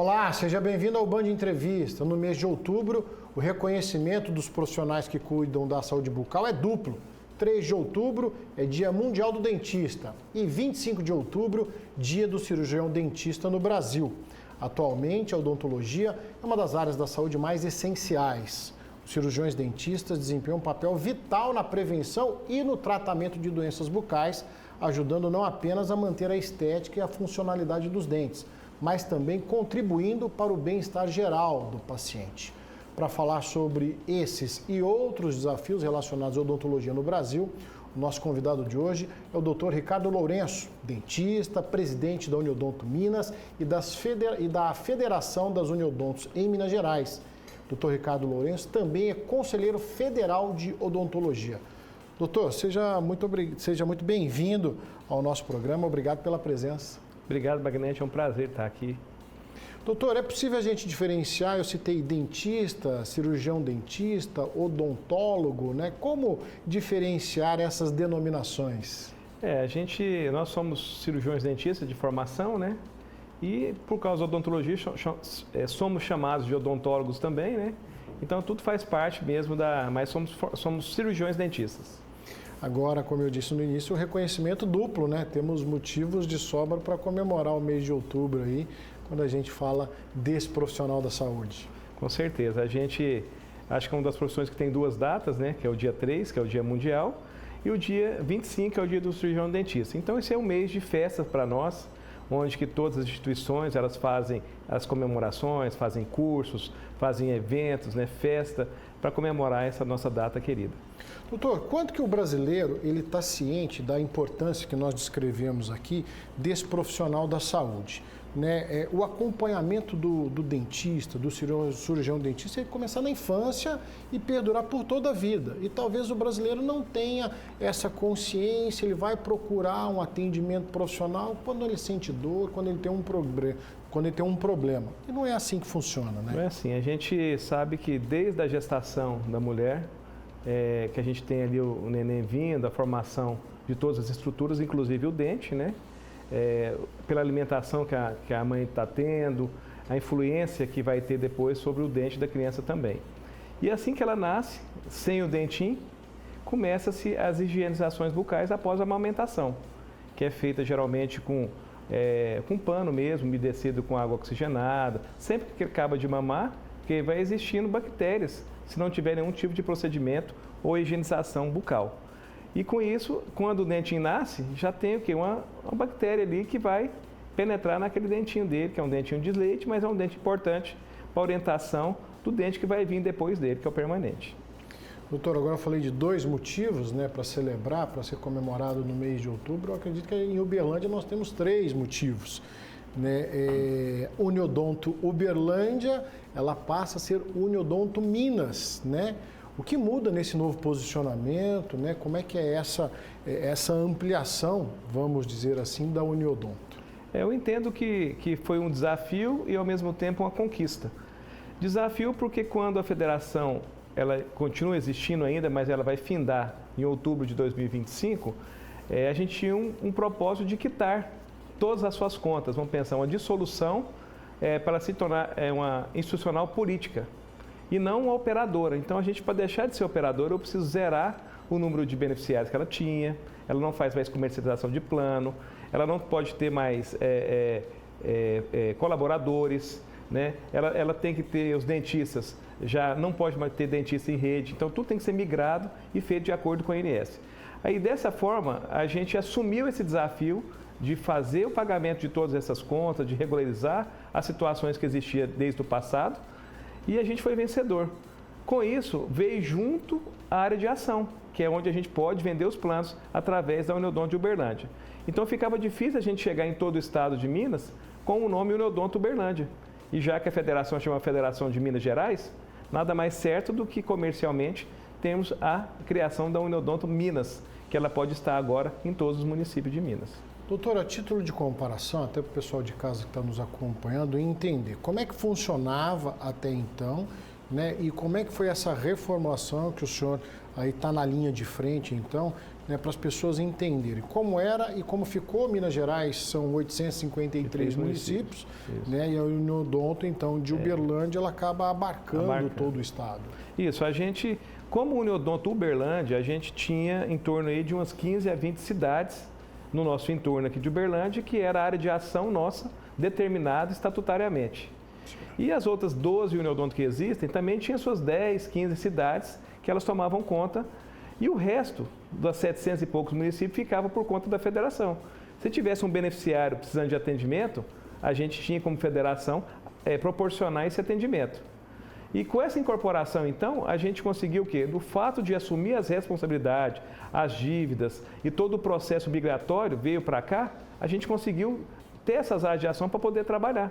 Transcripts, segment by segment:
Olá, seja bem-vindo ao Band Entrevista. No mês de outubro, o reconhecimento dos profissionais que cuidam da saúde bucal é duplo. 3 de outubro é Dia Mundial do Dentista e 25 de outubro, Dia do Cirurgião Dentista no Brasil. Atualmente, a odontologia é uma das áreas da saúde mais essenciais. Os cirurgiões dentistas desempenham um papel vital na prevenção e no tratamento de doenças bucais, ajudando não apenas a manter a estética e a funcionalidade dos dentes, mas também contribuindo para o bem-estar geral do paciente. Para falar sobre esses e outros desafios relacionados à odontologia no Brasil, o nosso convidado de hoje é o Dr. Ricardo Lourenço, dentista, presidente da Uniodonto Minas e da Federação das Uniodontos em Minas Gerais. Dr. Ricardo Lourenço também é conselheiro federal de odontologia. Doutor, seja muito bem-vindo ao nosso programa. Obrigado pela presença. Obrigado, Magnete. É um prazer estar aqui. Doutor, é possível a gente diferenciar, eu citei dentista, cirurgião dentista, odontólogo, né? Como diferenciar essas denominações? Nós somos cirurgiões dentistas de formação, né? E por causa da odontologia somos chamados de odontólogos também, né? Então tudo faz parte mesmo mas somos cirurgiões dentistas. Agora, como eu disse no início, o reconhecimento duplo, né? Temos motivos de sobra para comemorar o mês de outubro aí, quando a gente fala desse profissional da saúde. Com certeza. A gente acho que é uma das profissões que tem 2 datas, né? Que é o dia 3, que é o dia mundial, e o dia 25, que é o dia do cirurgião dentista. Então esse é um mês de festa para nós, onde que todas as instituições elas fazem as comemorações, fazem cursos, fazem eventos, né? Festa, para comemorar essa nossa data querida. Doutor, quanto que o brasileiro ele está ciente da importância que nós descrevemos aqui desse profissional da saúde? Né? O acompanhamento do dentista, do cirurgião dentista, ele começar na infância e perdurar por toda a vida. E talvez o brasileiro não tenha essa consciência, ele vai procurar um atendimento profissional quando ele sente dor, quando ele tem um problema. E não é assim que funciona, né? Não é assim. A gente sabe que desde a gestação da mulher, que a gente tem ali o neném vindo, a formação de todas as estruturas, inclusive o dente, né? Pela alimentação que a mãe está tendo, a influência que vai ter depois sobre o dente da criança também. E assim que ela nasce, sem o dentinho, começa-se as higienizações bucais após a amamentação, que é feita geralmente com pano mesmo, umedecido com água oxigenada, sempre que acaba de mamar, porque vai existindo bactérias, se não tiver nenhum tipo de procedimento ou higienização bucal. E com isso, quando o dentinho nasce, já tem o quê? Uma bactéria ali que vai penetrar naquele dentinho dele, que é um dentinho de leite, mas é um dente importante para a orientação do dente que vai vir depois dele, que é o permanente. Doutor, agora eu falei de 2 motivos, né, para celebrar, para ser comemorado no mês de outubro. Eu acredito que em Uberlândia nós temos 3 motivos. Né? Uniodonto Uberlândia, ela passa a ser Uniodonto Minas, né? O que muda nesse novo posicionamento, né? Como é que é essa ampliação, vamos dizer assim, da Uniodonto? Eu entendo que foi um desafio e ao mesmo tempo uma conquista. Desafio porque quando a federação ela continua existindo ainda, mas ela vai findar em outubro de 2025, a gente tinha um propósito de quitar todas as suas contas. Vamos pensar uma dissolução para se tornar uma institucional política e não uma operadora. Então, a gente, para deixar de ser operadora, eu preciso zerar o número de beneficiários que ela tinha, ela não faz mais comercialização de plano, ela não pode ter mais colaboradores, né? Ela tem que ter os dentistas, já não pode mais ter dentista em rede, então tudo tem que ser migrado e feito de acordo com a ANS. Aí, dessa forma, a gente assumiu esse desafio de fazer o pagamento de todas essas contas, de regularizar as situações que existiam desde o passado, e a gente foi vencedor. Com isso, veio junto a área de ação, que é onde a gente pode vender os planos através da Uniodonto de Uberlândia. Então ficava difícil a gente chegar em todo o estado de Minas com o nome Uniodonto Uberlândia. E já que a federação chama Federação de Minas Gerais, nada mais certo do que comercialmente temos a criação da Uniodonto Minas, que ela pode estar agora em todos os municípios de Minas. Doutor, a título de comparação, até para o pessoal de casa que está nos acompanhando entender como é que funcionava até então né? E como é que foi essa reformulação que o senhor aí está na linha de frente, então, né, para as pessoas entenderem como era e como ficou Minas Gerais, são 853 municípios, né? E a Uniodonto, então, de Uberlândia, ela acaba abarcando todo o estado. Isso, a gente, como Uniodonto Uberlândia, a gente tinha em torno aí de umas 15 a 20 cidades no nosso entorno aqui de Uberlândia, que era a área de ação nossa, determinada estatutariamente. E as outras 12 Uniodonto que existem também tinham suas 10, 15 cidades que elas tomavam conta, e o resto das 700 e poucos municípios ficava por conta da federação. Se tivesse um beneficiário precisando de atendimento, a gente tinha como federação proporcionar esse atendimento. E com essa incorporação, então, a gente conseguiu o quê? Do fato de assumir as responsabilidades, as dívidas e todo o processo migratório veio para cá, a gente conseguiu ter essas áreas de ação para poder trabalhar.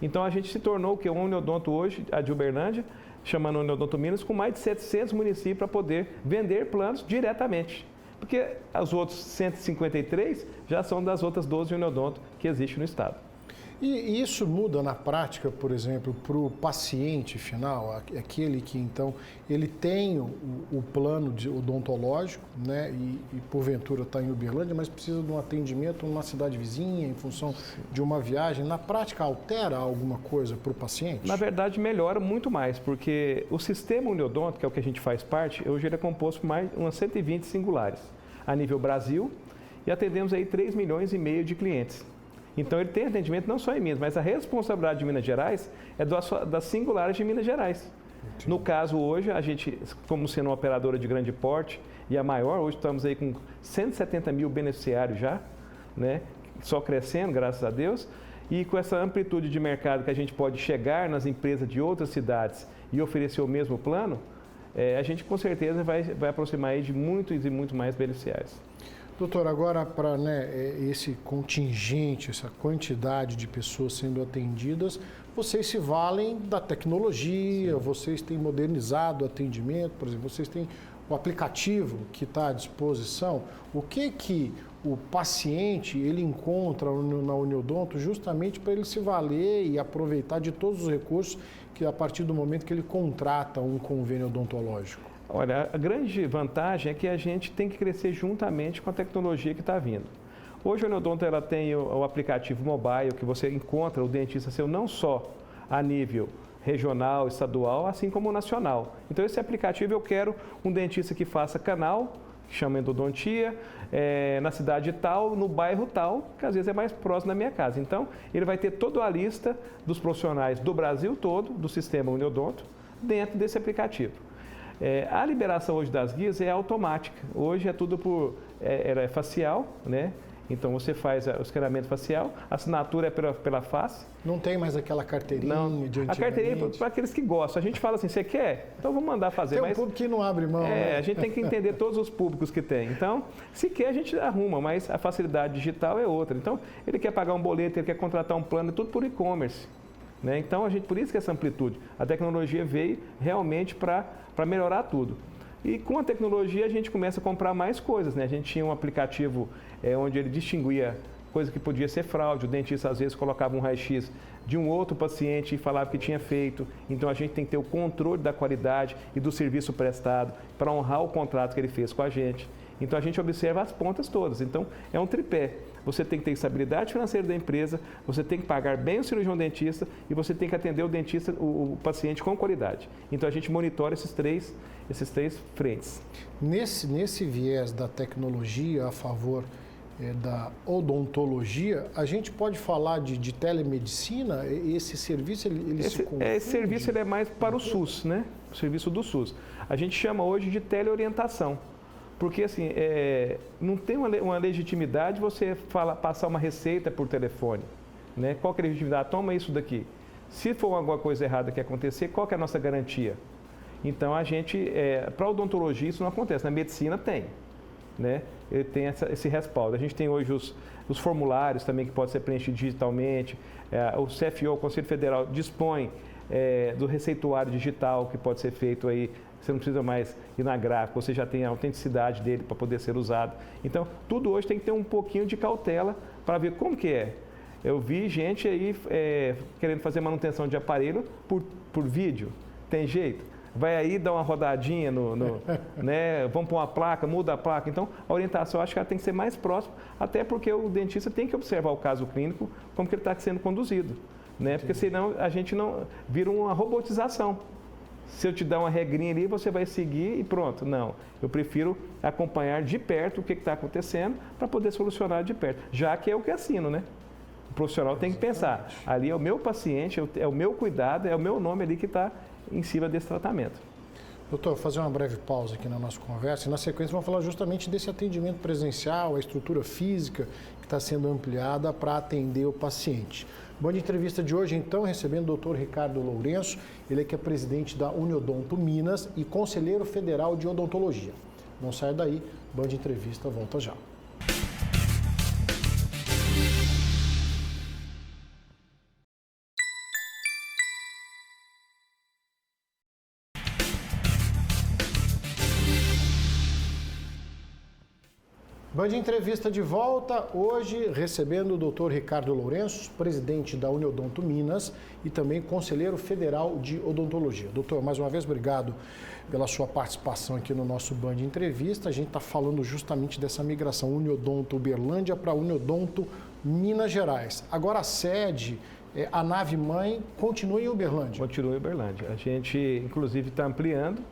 Então, a gente se tornou o quê? Um Uniodonto hoje, a de Uberlândia, chamando Uniodonto Minas, com mais de 700 municípios para poder vender planos diretamente. Porque os outros 153 já são das outras 12 Uniodonto que existem no estado. E isso muda na prática, por exemplo, para o paciente final, aquele que então ele tem o plano odontológico, né, e porventura está em Uberlândia, mas precisa de um atendimento numa cidade vizinha, em função de uma viagem. Na prática, altera alguma coisa para o paciente? Na verdade, melhora muito mais, porque o sistema Uniodonto, que é o que a gente faz parte, hoje ele é composto por mais umas 120 singulares a nível Brasil, e atendemos aí 3,5 milhões de clientes. Então, ele tem atendimento não só em Minas, mas a responsabilidade de Minas Gerais é das singulares de Minas Gerais. Entendi. No caso, hoje, a gente, como sendo uma operadora de grande porte e a maior, hoje estamos aí com 170 mil beneficiários já, né? Só crescendo, graças a Deus. E com essa amplitude de mercado que a gente pode chegar nas empresas de outras cidades e oferecer o mesmo plano, a gente com certeza vai aproximar aí de muitos e muito mais beneficiários. Doutor, agora para esse contingente, essa quantidade de pessoas sendo atendidas, vocês se valem da tecnologia, sim, vocês têm modernizado o atendimento, por exemplo, vocês têm o aplicativo que está à disposição. O que o paciente ele encontra na Uniodonto justamente para ele se valer e aproveitar de todos os recursos que a partir do momento que ele contrata um convênio odontológico? Olha, a grande vantagem é que a gente tem que crescer juntamente com a tecnologia que está vindo. Hoje a Uniodonto ela tem o aplicativo mobile, que você encontra o dentista seu não só a nível regional, estadual, assim como nacional. Então esse aplicativo eu quero um dentista que faça canal, que chama endodontia, na cidade tal, no bairro tal, que às vezes é mais próximo da minha casa. Então ele vai ter toda a lista dos profissionais do Brasil todo, do sistema Uniodonto, dentro desse aplicativo. A liberação hoje das guias é automática. Hoje é tudo é facial, né? Então você faz o escaneamento facial, a assinatura é pela face. Não tem mais aquela carteirinha de antigamente? A carteirinha é para aqueles que gostam. A gente fala assim, você quer? Então vamos mandar fazer. Tem um público que não abre mão. A gente tem que entender todos os públicos que tem. Então, se quer, a gente arruma, mas a facilidade digital é outra. Então, ele quer pagar um boleto, ele quer contratar um plano, é tudo por e-commerce. Né? Então, por isso que essa amplitude. A tecnologia veio realmente para melhorar tudo. E com a tecnologia a gente começa a comprar mais coisas, né? A gente tinha um aplicativo onde ele distinguia coisa que podia ser fraude. O dentista às vezes colocava um raio-x de um outro paciente e falava que tinha feito. Então a gente tem que ter o controle da qualidade e do serviço prestado para honrar o contrato que ele fez com a gente. Então a gente observa as pontas todas. Então é um tripé. Você tem que ter estabilidade financeira da empresa, você tem que pagar bem o cirurgião dentista e você tem que atender o dentista, o paciente com qualidade. Então a gente monitora esses três frentes. Nesse viés da tecnologia a favor da odontologia, a gente pode falar de telemedicina? Esse serviço ele se confunde? Esse serviço ele é mais para o SUS, né? O serviço do SUS. A gente chama hoje de teleorientação. Porque assim, não tem uma legitimidade você passar uma receita por telefone. Né? Qual que é a legitimidade? Toma isso daqui. Se for alguma coisa errada que acontecer, qual que é a nossa garantia? Então, a gente, para odontologia isso não acontece, na medicina tem. Né? Ele tem esse respaldo. A gente tem hoje os formulários também que podem ser preenchidos digitalmente. O CFO, o Conselho Federal, dispõe do receituário digital que pode ser feito aí. Você não precisa mais ir na gráfica, você já tem a autenticidade dele para poder ser usado. Então, tudo hoje tem que ter um pouquinho de cautela para ver como que é. Eu vi gente aí querendo fazer manutenção de aparelho por vídeo. Tem jeito? Vai aí dar uma rodadinha né? Vamos pôr uma placa, muda a placa. Então, a orientação, eu acho que ela tem que ser mais próxima, até porque o dentista tem que observar o caso clínico, como que ele está sendo conduzido, né? Porque senão a gente não vira uma robotização. Se eu te dar uma regrinha ali, você vai seguir e pronto. Não, eu prefiro acompanhar de perto o que está acontecendo para poder solucionar de perto, já que é o que assino, né? O profissional tem que pensar, ali é o meu paciente, é o meu cuidado, é o meu nome ali que está em cima desse tratamento. Doutor, vou fazer uma breve pausa aqui na nossa conversa e na sequência vamos falar justamente desse atendimento presencial, a estrutura física que está sendo ampliada para atender o paciente. Bom, de entrevista de hoje, então, recebendo o doutor Ricardo Lourenço, ele que é presidente da Uniodonto Minas e conselheiro federal de odontologia. Não saia daí, Band Entrevista volta já. Band Entrevista de volta, hoje recebendo o Dr. Ricardo Lourenço, presidente da Uniodonto Minas e também conselheiro federal de odontologia. Doutor, mais uma vez, obrigado pela sua participação aqui no nosso Band Entrevista. A gente está falando justamente dessa migração Uniodonto Uberlândia para Uniodonto Minas Gerais. Agora a sede, a nave-mãe, continua em Uberlândia? Continua em Uberlândia. A gente, inclusive, está ampliando.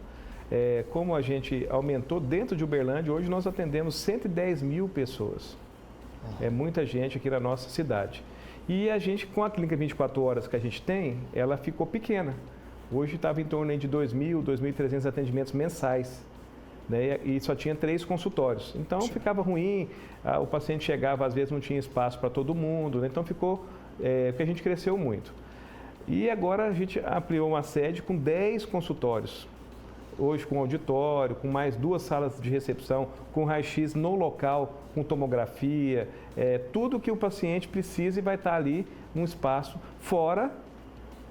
Como a gente aumentou dentro de Uberlândia, hoje nós atendemos 110 mil pessoas. É muita gente aqui na nossa cidade. E a gente, com a clínica 24 horas que a gente tem, ela ficou pequena. Hoje estava em torno de 2.000, 2.300 atendimentos mensais, né? E só tinha 3 consultórios. Então ficava ruim, o paciente chegava, às vezes não tinha espaço para todo mundo, né? Então ficou, porque a gente cresceu muito. E agora a gente ampliou uma sede com 10 consultórios. Hoje com auditório, com mais 2 salas de recepção, com raio-x no local, com tomografia, tudo que o paciente precisa e vai estar ali num espaço, fora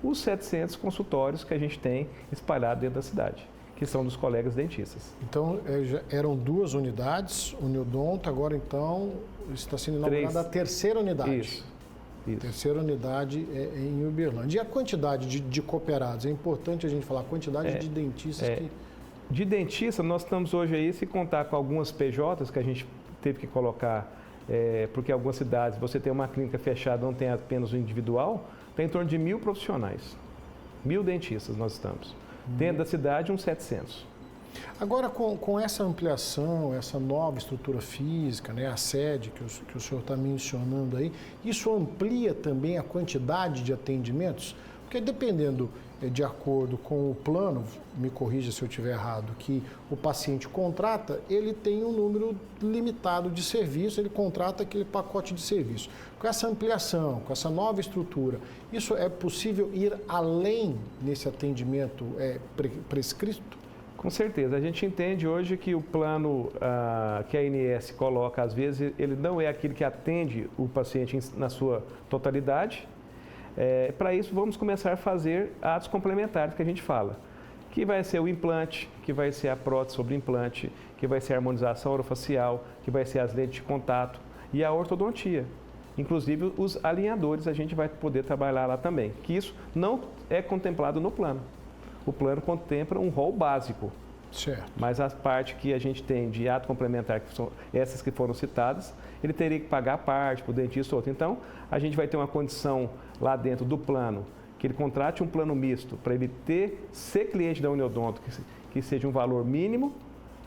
os 700 consultórios que a gente tem espalhados dentro da cidade, que são dos colegas dentistas. Então, eram 2 unidades, Uniodonto, agora então está sendo inaugurada a 3ª unidade. Isso. Terceira unidade em Uberlândia. E a quantidade de cooperados? É importante a gente falar a quantidade de dentistas que... De dentista, nós estamos hoje aí, se contar com algumas PJs que a gente teve que colocar, porque em algumas cidades você tem uma clínica fechada, não tem apenas o individual, tem em torno de 1.000 profissionais. 1.000 dentistas nós estamos. Dentro da cidade, uns 700. Agora, com essa ampliação, essa nova estrutura física, né, a sede que o senhor está mencionando aí, isso amplia também a quantidade de atendimentos? Porque dependendo, de acordo com o plano, me corrija se eu estiver errado, que o paciente contrata, ele tem um número limitado de serviços, ele contrata aquele pacote de serviço. Com essa ampliação, com essa nova estrutura, isso é possível ir além nesse atendimento prescrito? Com certeza. A gente entende hoje que o plano que a ANS coloca, às vezes, ele não é aquele que atende o paciente na sua totalidade. Para isso, vamos começar a fazer atos complementares que a gente fala, que vai ser o implante, que vai ser a prótese sobre implante, que vai ser a harmonização orofacial, que vai ser as lentes de contato e a ortodontia. Inclusive, os alinhadores a gente vai poder trabalhar lá também, que isso não é contemplado no plano. O plano contempla um rol básico. Certo. Mas a parte que a gente tem de ato complementar, que são essas que foram citadas, ele teria que pagar a parte para o dentista ou outro. Então, a gente vai ter uma condição lá dentro do plano, que ele contrate um plano misto, para ele ser cliente da Uniodonto, que seja um valor mínimo,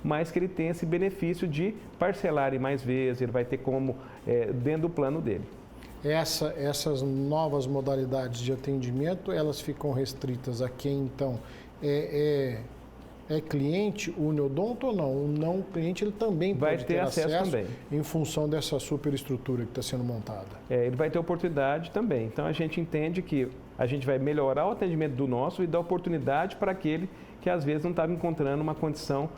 mas que ele tenha esse benefício de parcelar em mais vezes, ele vai ter como dentro do plano dele. Essas novas modalidades de atendimento, elas ficam restritas a quem, então, é cliente Uniodonto ou não? O não cliente, ele também vai pode ter acesso também, em função dessa superestrutura que está sendo montada. Ele vai ter oportunidade também. Então, a gente entende que a gente vai melhorar o atendimento do nosso e dar oportunidade para aquele que, às vezes, não estava encontrando uma condição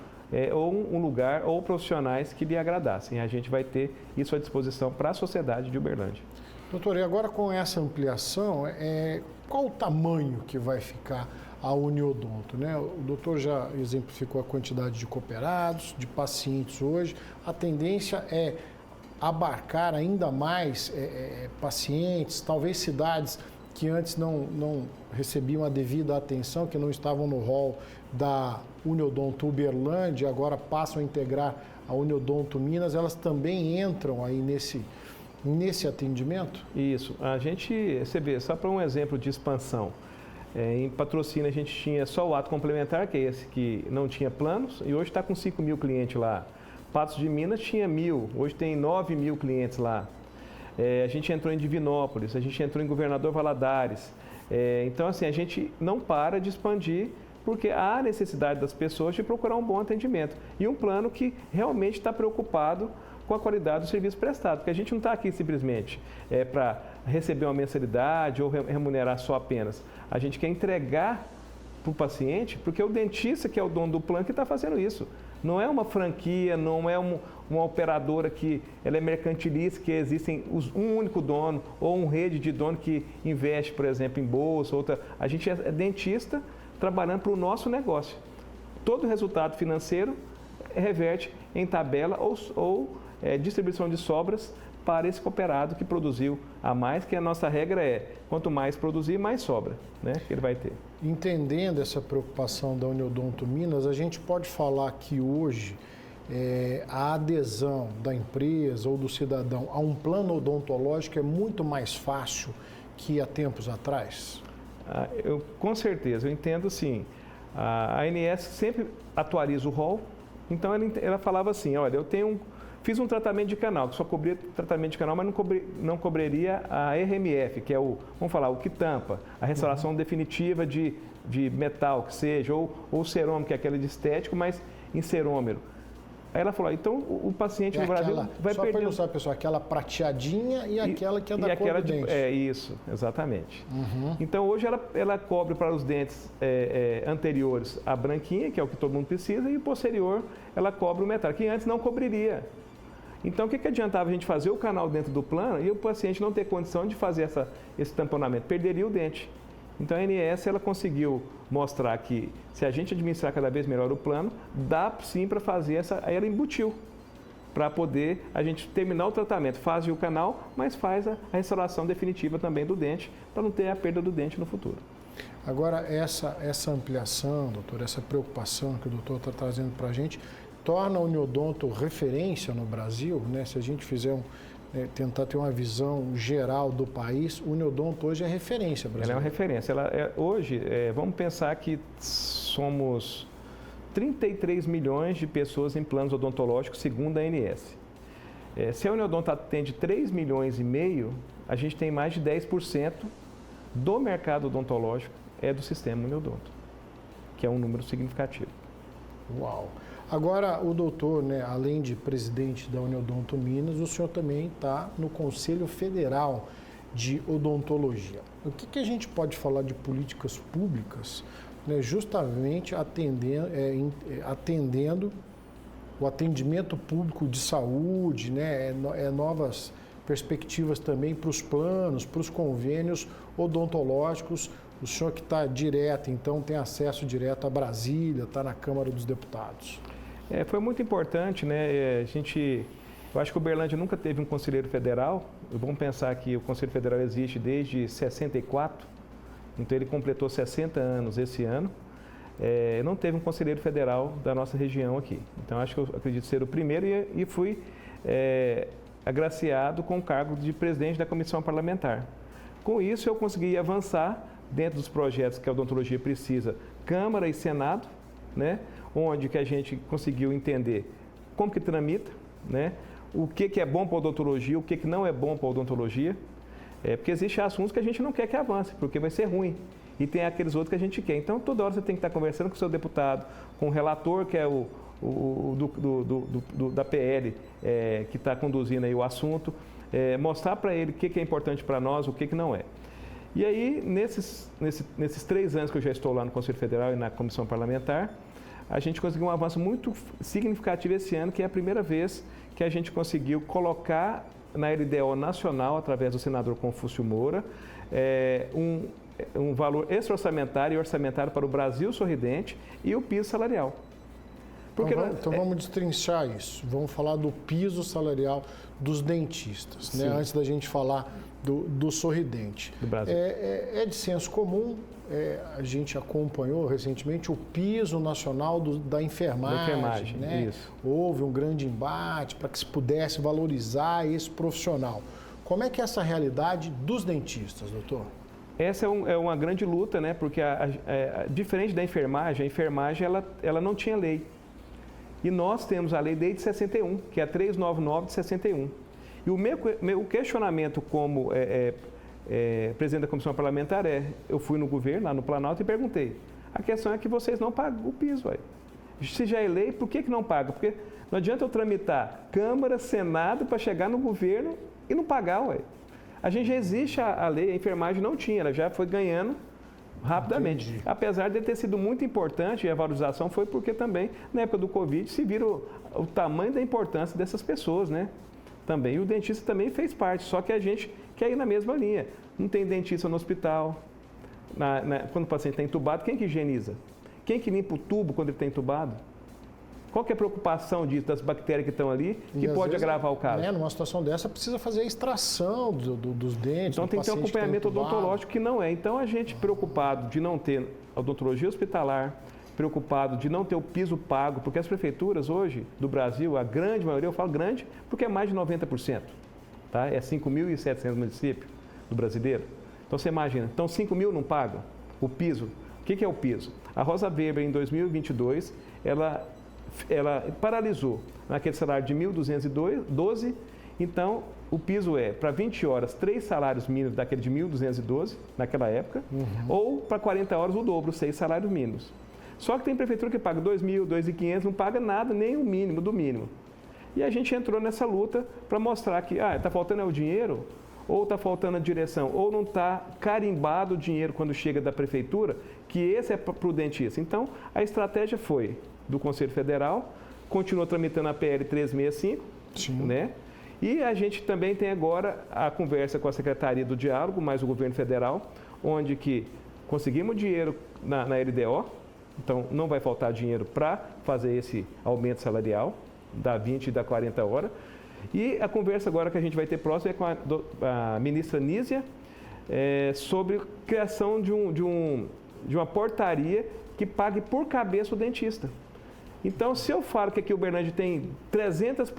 ou um lugar ou profissionais que lhe agradassem. A gente vai ter isso à disposição para a sociedade de Uberlândia. Doutor, e agora com essa ampliação, qual o tamanho que vai ficar a Uniodonto, né? O doutor já exemplificou a quantidade de cooperados, de pacientes hoje. A tendência é abarcar ainda mais pacientes, talvez cidades que antes não recebiam a devida atenção, que não estavam no rol da Uniodonto Uberlândia, agora passam a integrar a Uniodonto Minas, elas também entram aí nesse atendimento? Isso. A gente, você vê, só para um exemplo de expansão, em Patrocínio a gente tinha só o ato complementar, que é esse que não tinha planos, e hoje está com 5 mil clientes lá. Patos de Minas tinha 1.000, hoje tem 9 mil clientes lá. A gente entrou em Divinópolis, a gente entrou em Governador Valadares. Então, assim, a gente não para de expandir, porque há necessidade das pessoas de procurar um bom atendimento. E um plano que realmente está preocupado com a qualidade do serviço prestado, porque a gente não está aqui simplesmente para receber uma mensalidade ou remunerar só apenas. A gente quer entregar para o paciente, porque é o dentista que é o dono do plano que está fazendo isso. Não é uma franquia, não é uma operadora que ela é mercantilista, que existem um único dono ou uma rede de dono que investe, por exemplo, em bolsa, outra. A gente é dentista trabalhando para o nosso negócio. Todo o resultado financeiro reverte em tabela ou distribuição de sobras para esse cooperado que produziu a mais, que a nossa regra é, quanto mais produzir, mais sobra, né, que ele vai ter. Entendendo essa preocupação da Uniodonto Minas, a gente pode falar que hoje a adesão da empresa ou do cidadão a um plano odontológico é muito mais fácil que há tempos atrás? Com certeza, eu entendo sim. A ANS sempre atualiza o rol, então ela falava assim, olha, fiz um tratamento de canal, que só cobria tratamento de canal, mas não cobriria a RMF, que é vamos falar, o que tampa, a restauração definitiva de metal, que seja, ou cerômetro, que é aquele de estético, mas em cerômero. Aí ela falou, então o paciente no Brasil vai só perder... Só para ilustrar, pessoal, aquela prateadinha e aquela que é da cor do dente. Isso, exatamente. Então hoje ela cobre para os dentes anteriores a branquinha, que é o que todo mundo precisa, e o posterior ela cobre o metal, que antes não cobriria. Então, o que adiantava a gente fazer o canal dentro do plano e o paciente não ter condição de fazer esse tamponamento? Perderia o dente. Então, a ANS ela conseguiu mostrar que, se a gente administrar cada vez melhor o plano, dá sim para fazer aí ela embutiu, para poder a gente terminar o tratamento. Faz o canal, mas faz a restauração definitiva também do dente, para não ter a perda do dente no futuro. Agora, essa ampliação, doutor, essa preocupação que o doutor está trazendo para a gente, torna a Uniodonto referência no Brasil, né? Se a gente fizer tentar ter uma visão geral do país, o Uniodonto hoje é referência brasileira. Ela é uma referência. Hoje, vamos pensar que somos 33 milhões de pessoas em planos odontológicos, segundo a ANS. Se a Uniodonto atende 3 milhões e meio, a gente tem mais de 10% do mercado odontológico do sistema Uniodonto, que é um número significativo. Uau! Agora, o doutor, né, além de presidente da Uniodonto Minas, o senhor também está no Conselho Federal de Odontologia. O que a gente pode falar de políticas públicas, né, justamente atendendo o atendimento público de saúde, né, novas perspectivas também para os planos, para os convênios odontológicos. O senhor que está direto, então, tem acesso direto a Brasília, está na Câmara dos Deputados. Foi muito importante, né? Eu acho que o Uberlândia nunca teve um conselheiro federal. Vamos pensar que o Conselho Federal existe desde 64, então ele completou 60 anos esse ano. Não teve um conselheiro federal da nossa região aqui. Então, acho que eu acredito ser o primeiro e fui agraciado com o cargo de presidente da comissão parlamentar. Com isso, eu consegui avançar dentro dos projetos que a odontologia precisa, Câmara e Senado, né? Onde que a gente conseguiu entender como que tramita, né? O que é bom para a odontologia, o que não é bom para a odontologia. Porque existem assuntos que a gente não quer que avance, porque vai ser ruim. E tem aqueles outros que a gente quer. Então, toda hora você tem que estar conversando com o seu deputado, com o relator, que é da PL, que está conduzindo aí o assunto, mostrar para ele o que é importante para nós, o que não é. E aí, nesses 3 anos que eu já estou lá no Conselho Federal e na Comissão Parlamentar, a gente conseguiu um avanço muito significativo esse ano, que é a primeira vez que a gente conseguiu colocar na LDO nacional, através do senador Confúcio Moura, um valor extra-orçamentário e orçamentário para o Brasil Sorridente e o piso salarial. Então vamos destrinchar isso. Vamos falar do piso salarial dos dentistas, né? Antes da gente falar do sorridente. Do Brasil. É de senso comum, a gente acompanhou recentemente o piso nacional da enfermagem. Né? Isso. Houve um grande embate para que se pudesse valorizar esse profissional. Como é que é essa realidade dos dentistas, doutor? Essa é uma grande luta, né? Porque diferente da enfermagem, a enfermagem ela não tinha lei. E nós temos a lei desde 61, que é a 399 de 61. E o meu questionamento como presidente da comissão parlamentar eu fui no governo, lá no Planalto, e perguntei, a questão é que vocês não pagam o piso. Se já é lei, por que não paga? Porque não adianta eu tramitar Câmara, Senado para chegar no governo e não pagar, A gente já existe a lei, a enfermagem não tinha, ela já foi ganhando rapidamente. Entendi. Apesar de ter sido muito importante, e a valorização foi porque também, na época do Covid, se viram o tamanho da importância dessas pessoas, né? Também. E o dentista também fez parte, só que a gente quer ir na mesma linha. Não tem dentista no hospital. Quando o paciente está entubado, quem que higieniza? Quem que limpa o tubo quando ele está entubado? Qual que é a preocupação das bactérias que estão ali, que pode agravar o caso? Numa situação dessa, precisa fazer a extração dos dentes. Então tem que ter um acompanhamento odontológico que não é. Então a gente, preocupado de não ter odontologia hospitalar, preocupado de não ter o piso pago, porque as prefeituras hoje do Brasil, a grande maioria, eu falo grande, porque é mais de 90%. Tá? É 5.700 municípios do brasileiro. Então você imagina, então 5 mil não pagam o piso. O que é o piso? A Rosa Weber, em 2022, ela paralisou naquele salário de 1.212, então o piso para 20 horas, 3 salários mínimos daquele de 1.212, naquela época, ou para 40 horas o dobro, 6 salários mínimos. Só que tem prefeitura que paga 2.000, 2.500, não paga nada, nem o mínimo do mínimo. E a gente entrou nessa luta para mostrar que está faltando o dinheiro, ou está faltando a direção, ou não está carimbado o dinheiro quando chega da prefeitura, que esse é para o dentista. Então, a estratégia foi do Conselho Federal, continua tramitando a PL 365, né? E a gente também tem agora a conversa com a Secretaria do Diálogo, mais o Governo Federal, onde que conseguimos dinheiro na LDO, então não vai faltar dinheiro para fazer esse aumento salarial, da 20 e da 40 horas. E a conversa agora que a gente vai ter próximo é com a ministra Nízia, sobre criação de uma portaria que pague por cabeça o dentista. Então, se eu falo que aqui o Uberlândia tem 300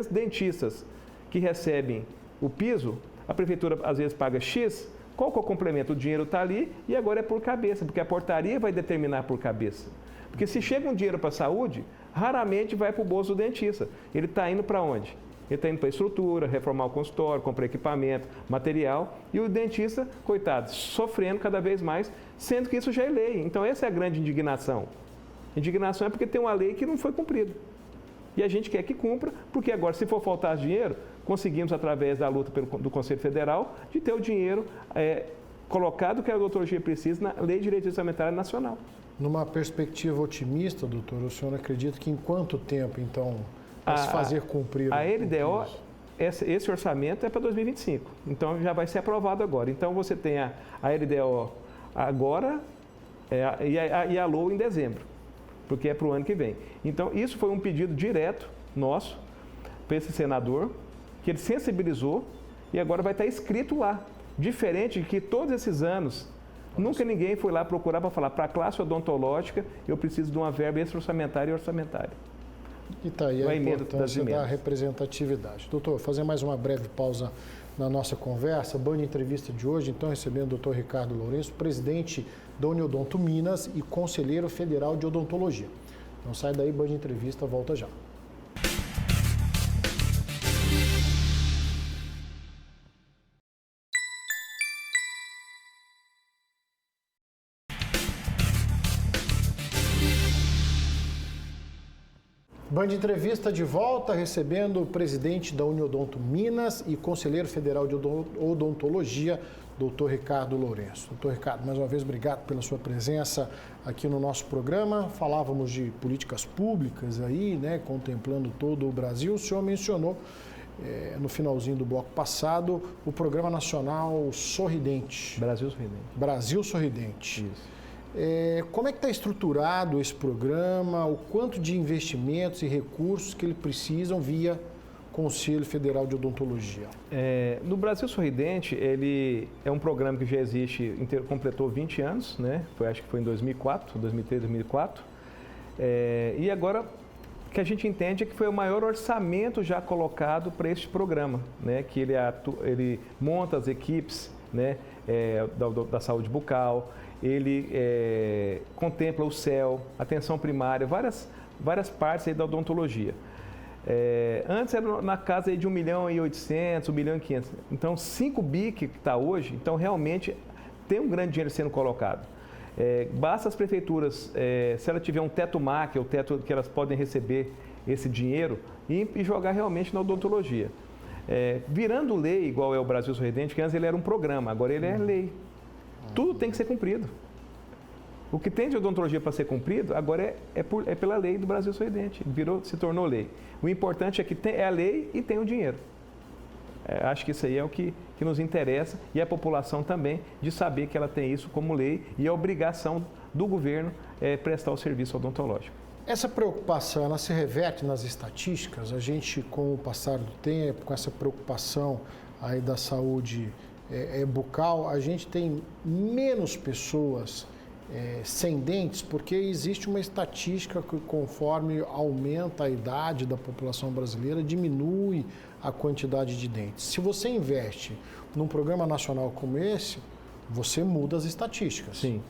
dentistas que recebem o piso, a prefeitura às vezes paga X, qual que é o complemento? O dinheiro está ali e agora é por cabeça, porque a portaria vai determinar por cabeça. Porque se chega um dinheiro para a saúde, raramente vai para o bolso do dentista. Ele está indo para onde? Ele está indo para a estrutura, reformar o consultório, comprar equipamento, material, e o dentista, coitado, sofrendo cada vez mais, sendo que isso já é lei. Então, essa é a grande indignação. Indignação é porque tem uma lei que não foi cumprida. E a gente quer que cumpra, porque agora, se for faltar dinheiro, conseguimos, através da luta do Conselho Federal, de ter o dinheiro colocado que a odontologia precisa na Lei de Direito Orçamentário Nacional. Numa perspectiva otimista, doutor, o senhor acredita que em quanto tempo, então, vai se fazer cumprir? A LDO, esse orçamento é para 2025, então já vai ser aprovado agora. Então, você tem a LDO agora e a LOA em dezembro, porque é para o ano que vem. Então, isso foi um pedido direto nosso para esse senador, que ele sensibilizou e agora vai estar escrito lá. Diferente de que todos esses anos, nunca ninguém foi lá procurar para falar, para a classe odontológica, eu preciso de uma verba extra-orçamentária e orçamentária. E está aí a importância da representatividade. Doutor, vou fazer mais uma breve pausa na nossa conversa. Band Entrevista de hoje, então, recebendo o doutor Ricardo Lourenço, presidente da Uniodonto Minas e conselheiro federal de odontologia. Não sai daí, Band Entrevista, volta já. Band Entrevista de volta, recebendo o presidente da Uniodonto Minas e conselheiro federal de odontologia, doutor Ricardo Lourenço. Doutor Ricardo, mais uma vez, obrigado pela sua presença aqui no nosso programa. Falávamos de políticas públicas aí, né, contemplando todo o Brasil. O senhor mencionou, no finalzinho do bloco passado, o Programa Nacional Sorridente. Brasil Sorridente. Brasil Sorridente. Isso. Como é que está estruturado esse programa, o quanto de investimentos e recursos que ele precisam via Conselho Federal de Odontologia? No Brasil Sorridente, ele é um programa que já existe, completou 20 anos, né? Acho que foi em 2004, 2003, 2004. E agora, o que a gente entende é que foi o maior orçamento já colocado para este programa, né? Que ele monta as equipes, né? Da saúde bucal, ele contempla o CEL, atenção primária, várias partes aí da odontologia. Antes era na casa aí de 1.800.000, 1.500.000. Então, 5 bi que está hoje, então realmente tem um grande dinheiro sendo colocado. Basta as prefeituras, se ela tiver um teto MAC, o teto que elas podem receber esse dinheiro, e jogar realmente na odontologia. Virando lei, igual é o Brasil Sorridente, que antes ele era um programa, agora ele é lei. Tudo tem que ser cumprido. O que tem de odontologia para ser cumprido, agora é pela lei do Brasil Sorridente. Se tornou lei. O importante é que é a lei e tem o dinheiro. Acho que isso aí é o que nos interessa e a população também de saber que ela tem isso como lei e a obrigação do governo prestar o serviço odontológico. Essa preocupação, ela se reverte nas estatísticas? A gente, com o passar do tempo, com essa preocupação aí da saúde bucal, a gente tem menos pessoas sem dentes, porque existe uma estatística que, conforme aumenta a idade da população brasileira, diminui a quantidade de dentes. Se você investe num programa nacional como esse, você muda as estatísticas. Sim.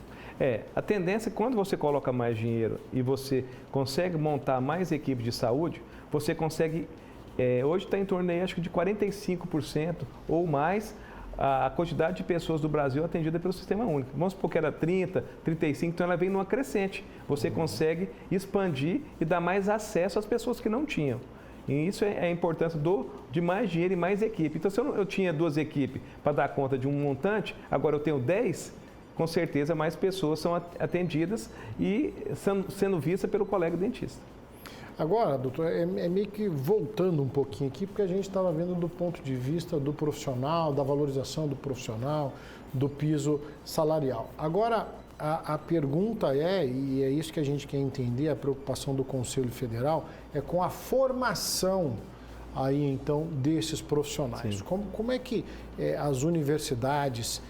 A tendência, quando você coloca mais dinheiro e você consegue montar mais equipes de saúde, você consegue, hoje está em torno aí, acho que de 45% ou mais, a quantidade de pessoas do Brasil atendida pelo Sistema Único. Vamos supor que era 30, 35, então ela vem numa crescente. Você consegue expandir e dar mais acesso às pessoas que não tinham. E isso é a importância de mais dinheiro e mais equipe. Então, se eu tinha 2 equipes para dar conta de um montante, agora eu tenho 10, com certeza mais pessoas são atendidas e sendo vistas pelo colega dentista. Agora, doutor, é meio que voltando um pouquinho aqui, porque a gente estava vendo do ponto de vista do profissional, da valorização do profissional, do piso salarial. Agora, a pergunta e é isso que a gente quer entender, a preocupação do Conselho Federal, é com a formação aí, então, desses profissionais. Como é que as universidades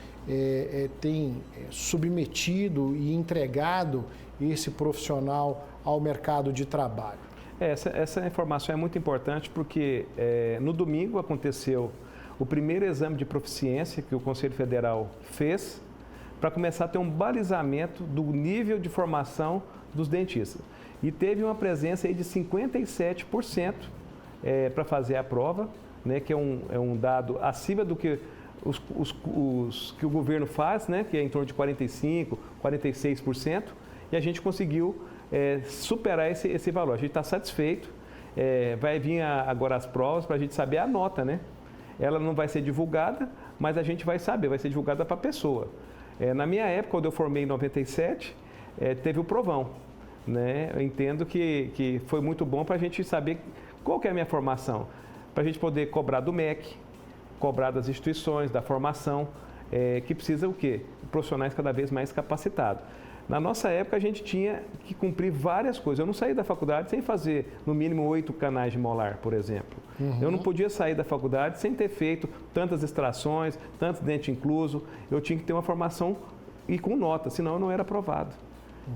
têm submetido e entregado esse profissional ao mercado de trabalho? Essa informação é muito importante porque no domingo aconteceu o primeiro exame de proficiência que o Conselho Federal fez para começar a ter um balizamento do nível de formação dos dentistas. E teve uma presença aí de 57% para fazer a prova, né, que é um dado acima do que que o governo faz, né, que é em torno de 45%, 46%, e a gente conseguiu superar esse valor. A gente está satisfeito, vai vir agora as provas para a gente saber a nota, né? Ela não vai ser divulgada, mas a gente vai saber, vai ser divulgada para a pessoa. Na minha época, quando eu formei em 97, teve o provão, né? Eu entendo que foi muito bom para a gente saber qual que é a minha formação, para a gente poder cobrar do MEC, cobrar das instituições, da formação, que precisa o quê? Profissionais cada vez mais capacitados. Na nossa época, a gente tinha que cumprir várias coisas. Eu não saí da faculdade sem fazer, no mínimo, 8 canais de molar, por exemplo. Eu não podia sair da faculdade sem ter feito tantas extrações, tantos dentes incluso. Eu tinha que ter uma formação e com nota, senão eu não era aprovado.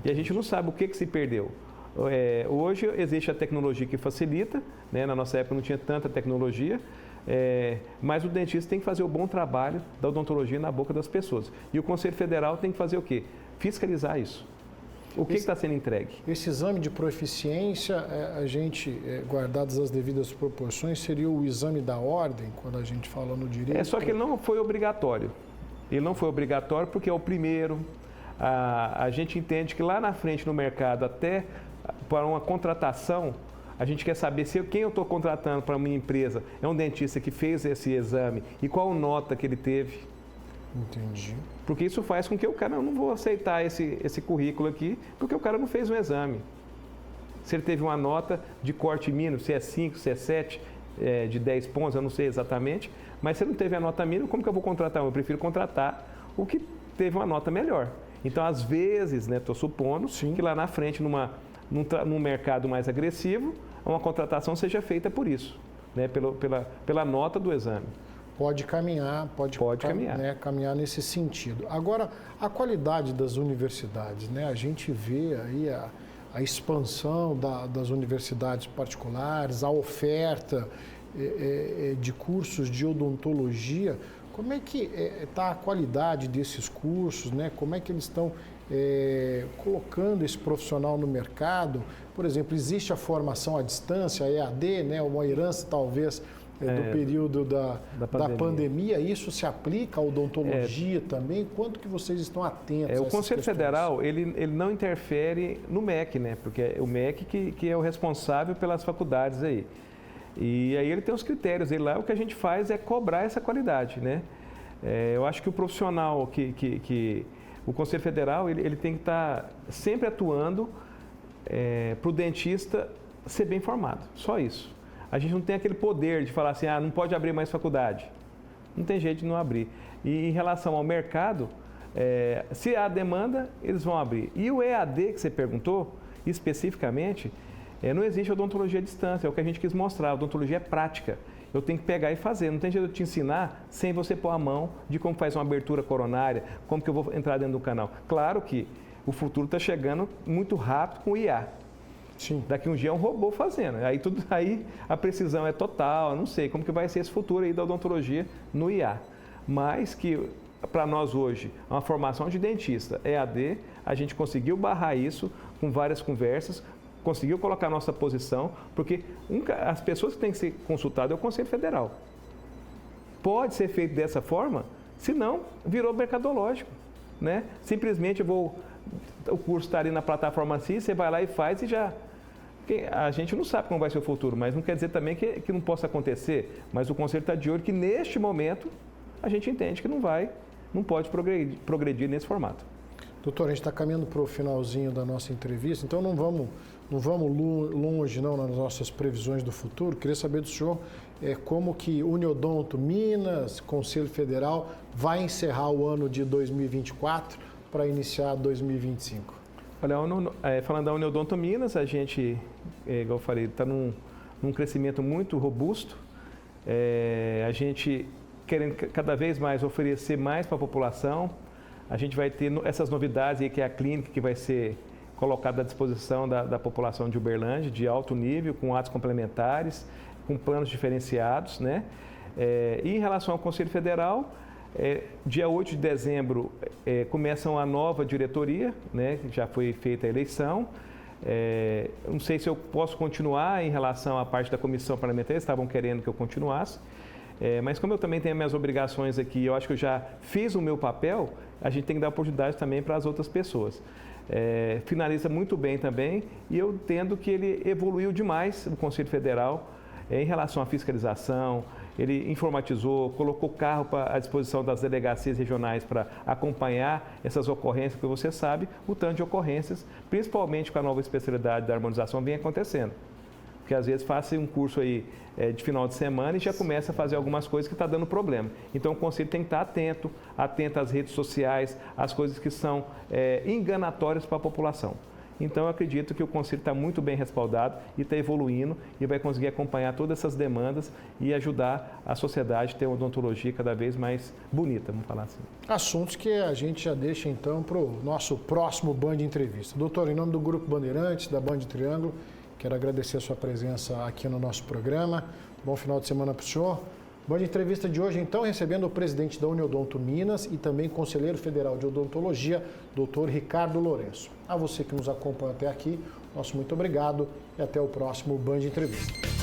E a gente não sabe o que se perdeu. Hoje existe a tecnologia que facilita, né? Na nossa época não tinha tanta tecnologia, mas o dentista tem que fazer o bom trabalho da odontologia na boca das pessoas. E o Conselho Federal tem que fazer o quê? Fiscalizar isso. O que está sendo entregue? Esse exame de proficiência, a gente, guardadas as devidas proporções, seria o exame da ordem, quando a gente fala no direito? Só que ele não foi obrigatório. Ele não foi obrigatório porque é o primeiro. A gente entende que lá na frente no mercado, até para uma contratação, a gente quer saber se quem eu estou contratando para a minha empresa é um dentista que fez esse exame e qual nota que ele teve. Entendi. Porque isso faz com que o cara, eu não vou aceitar esse currículo aqui, porque o cara não fez um exame. Se ele teve uma nota de corte mínimo, se é 5, se é 7, de 10 pontos, eu não sei exatamente, mas se ele não teve a nota mínima, como que eu vou contratar? Eu prefiro contratar o que teve uma nota melhor. Então, às vezes, né, estou supondo que lá na frente, num mercado mais agressivo, uma contratação seja feita por isso. né, pela nota do exame. Pode caminhar, caminhar. Né, caminhar nesse sentido. Agora, a qualidade das universidades, né? A gente vê aí a expansão das universidades particulares, a oferta de cursos de odontologia. Como é que está a qualidade desses cursos, né? Como é que eles estão colocando esse profissional no mercado? Por exemplo, existe a formação à distância, a EAD, né? Uma herança talvez do período da pandemia. Isso se aplica à odontologia também? Quanto que vocês estão atentos a O Conselho Federal, ele não interfere no MEC, né? Porque é o MEC que é o responsável pelas faculdades aí. E aí ele tem os critérios, e lá o que a gente faz é cobrar essa qualidade, né? Eu acho que o profissional o Conselho Federal, ele tem que estar sempre atuando para o dentista ser bem formado, só isso. A gente não tem aquele poder de falar assim, não pode abrir mais faculdade. Não tem jeito de não abrir. E em relação ao mercado, se há demanda, eles vão abrir. E o EAD que você perguntou, especificamente, não existe odontologia à distância, é o que a gente quis mostrar, a odontologia é prática. Eu tenho que pegar e fazer, não tem jeito de eu te ensinar sem você pôr a mão de como faz uma abertura coronária, como que eu vou entrar dentro do canal. Claro que o futuro está chegando muito rápido com o IA. Sim. Daqui um dia é um robô fazendo. Aí a precisão é total, eu não sei como que vai ser esse futuro aí da odontologia no IA. Mas que para nós hoje, uma formação de dentista EAD, a gente conseguiu barrar isso com várias conversas, conseguiu colocar a nossa posição, porque as pessoas que têm que ser consultadas é o Conselho Federal. Pode ser feito dessa forma, senão virou mercadológico, né? Simplesmente o curso está ali na plataforma assim, você vai lá e faz e já... A gente não sabe como vai ser o futuro, mas não quer dizer também que não possa acontecer, mas o Conselho está de olho que neste momento a gente entende que não pode progredir nesse formato. Doutor, a gente está caminhando para o finalzinho da nossa entrevista, então não vamos longe não nas nossas previsões do futuro. Queria saber do senhor como que Uniodonto Minas, Conselho Federal, vai encerrar o ano de 2024 para iniciar 2025. Olha, falando da Uniodonto Minas, a gente, igual eu falei, está num crescimento muito robusto. A gente querendo cada vez mais oferecer mais para a população. A gente vai ter essas novidades aí, que é a clínica que vai ser colocada à disposição da população de Uberlândia, de alto nível, com atos complementares, com planos diferenciados, né? E em relação ao Conselho Federal, dia 8 de dezembro começa uma nova diretoria, né? Já foi feita a eleição. Não sei se eu posso continuar em relação à parte da comissão parlamentar, eles estavam querendo que eu continuasse. Mas como eu também tenho as minhas obrigações aqui, eu acho que eu já fiz o meu papel, a gente tem que dar oportunidade também para as outras pessoas. Finaliza muito bem também, e eu entendo que ele evoluiu demais, o Conselho Federal, em relação à fiscalização. Ele informatizou, colocou carro à disposição das delegacias regionais para acompanhar essas ocorrências, porque você sabe o tanto de ocorrências, principalmente com a nova especialidade da harmonização, vem acontecendo. Porque às vezes faz um curso aí de final de semana e já começa a fazer algumas coisas que está dando problema. Então o Conselho tem que estar atento às redes sociais, às coisas que são enganatórias para a população. Então eu acredito que o Conselho está muito bem respaldado e está evoluindo e vai conseguir acompanhar todas essas demandas e ajudar a sociedade a ter uma odontologia cada vez mais bonita, vamos falar assim. Assuntos que a gente já deixa então para o nosso próximo Band Entrevista. Doutor, em nome do Grupo Bandeirantes, da Band Triângulo, quero agradecer a sua presença aqui no nosso programa. Bom final de semana para o senhor. Band Entrevista de hoje, então, recebendo o presidente da Uniodonto Minas e também conselheiro federal de odontologia, doutor Ricardo Lourenço. A você que nos acompanha até aqui, nosso muito obrigado e até o próximo Band Entrevista.